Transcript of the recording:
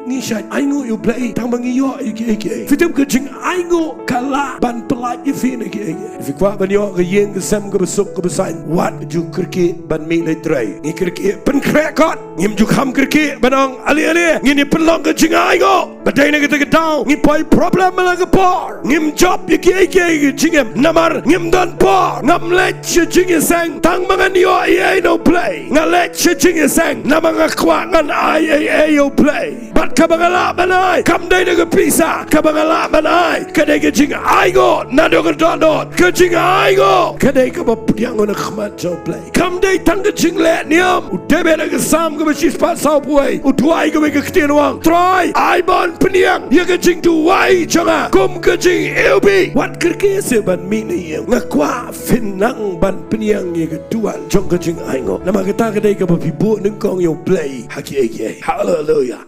ngishat aingo you play tang mangiyo ike fitem ke jing aingo kala ban pelaj ifin ike fikwa ban yo ke yeng ke sem ke besuk ke besain wat ju kerki ban mi le trai ngi kerki pen krekot ngim ju kham kerki banong ali ngini pelong ke jing aingo badai ne ke taw ngi poi problem la ke por ngim job ike jingem namar ngim don por ngam let jing sang tang mangan yo ai no play ngalet jing sang namanga kwa ngan ai yo play bat kabangala banai kam dai ne ke pisa kabangala banai kadai ke jing aigo nado ke dot ke jing aigo kadai ke bapiang on khmat jo play kam dai tang ke jing le niam u debe ne ke sam ke bishis pa sao puai u tuai ke ke ktien wang try ai bon pniang ye ke jing tu wai changa kum ke jing elbi wat kerke se ban mi ni ngakwa finang ban pniang ye ke tuan jong ke jing aigo nama ke ta kadai ke bapi bu neng kong yo play haki hallelujah.